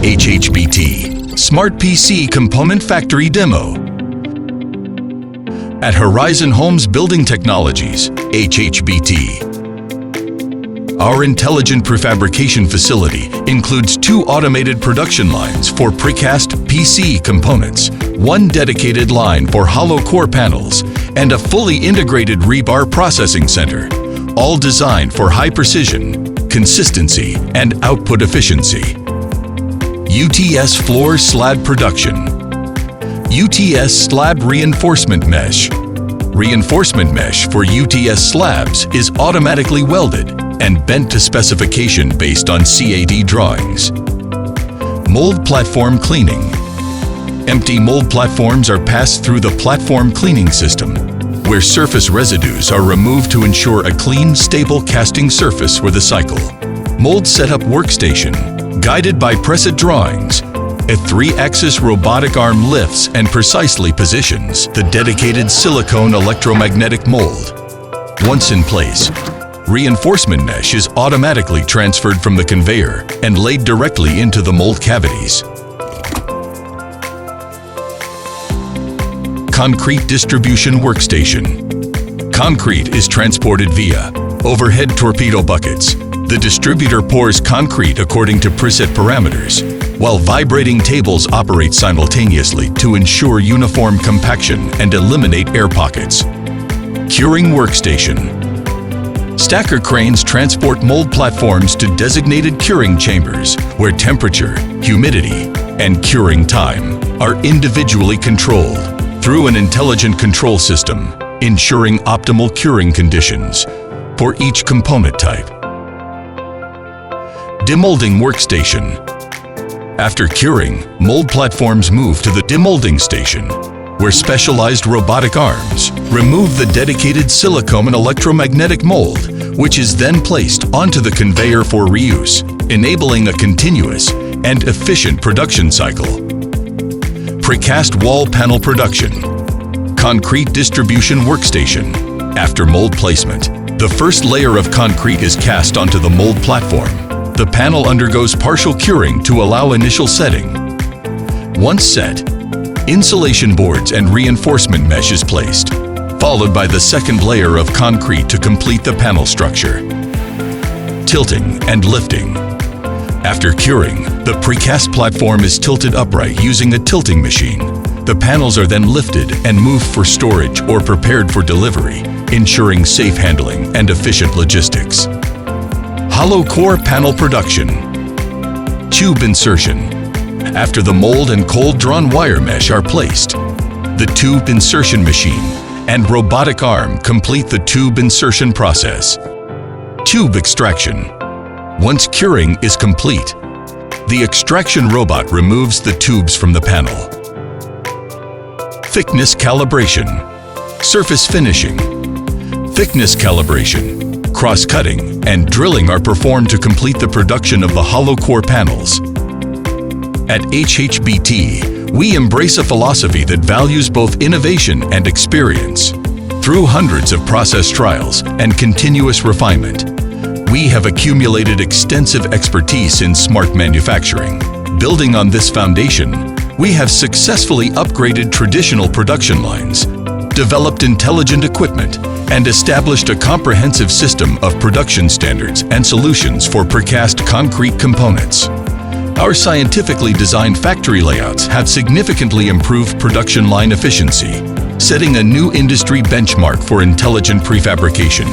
HHBT Smart PC Component Factory Demo. At Horizon Homes Building Technologies, HHBT. Our intelligent prefabrication facility includes 2 automated production lines for precast PC components, 1 dedicated line for hollow core panels, and a fully integrated rebar processing center, all designed for high precision, consistency, and output efficiency. UTS Floor Slab Production. UTS Slab Reinforcement Mesh. Reinforcement mesh for UTS slabs is automatically welded and bent to specification based on CAD drawings. Mold platform cleaning. Empty mold platforms are passed through the platform cleaning system, where surface residues are removed to ensure a clean, stable casting surface for the cycle. Mold setup workstation. Guided by preset drawings, a 3-axis robotic arm lifts and precisely positions the dedicated silicone electromagnetic mold. Once in place, reinforcement mesh is automatically transferred from the conveyor and laid directly into the mold cavities. Concrete distribution workstation. Concrete is transported via overhead torpedo buckets. The distributor pours concrete according to preset parameters, while vibrating tables operate simultaneously to ensure uniform compaction and eliminate air pockets. Curing workstation. Stacker cranes transport mold platforms to designated curing chambers where temperature, humidity, and curing time are individually controlled through an intelligent control system, ensuring optimal curing conditions for each component type. Demolding workstation. After curing, mold platforms move to the demolding station, where specialized robotic arms remove the dedicated silicone electromagnetic mold, which is then placed onto the conveyor for reuse, enabling a continuous and efficient production cycle. Precast wall panel production. Concrete distribution workstation. After mold placement, the first layer of concrete is cast onto the mold platform. The panel undergoes partial curing to allow initial setting. Once set, insulation boards and reinforcement mesh is placed, followed by the second layer of concrete to complete the panel structure. Tilting and lifting. After curing, the precast platform is tilted upright using a tilting machine. The panels are then lifted and moved for storage or prepared for delivery, ensuring safe handling and efficient logistics. Hollow core panel production. Tube insertion. After the mold and cold drawn wire mesh are placed, the tube insertion machine and robotic arm complete the tube insertion process. Tube extraction. Once curing is complete, the extraction robot removes the tubes from the panel. Thickness calibration. Surface finishing. Thickness calibration. Cross-cutting and drilling are performed to complete the production of the hollow core panels. At HHBT, we embrace a philosophy that values both innovation and experience. Through hundreds of process trials and continuous refinement, we have accumulated extensive expertise in smart manufacturing. Building on this foundation, we have successfully upgraded traditional production lines, developed intelligent equipment, and established a comprehensive system of production standards and solutions for precast concrete components. Our scientifically designed factory layouts have significantly improved production line efficiency, setting a new industry benchmark for intelligent prefabrication.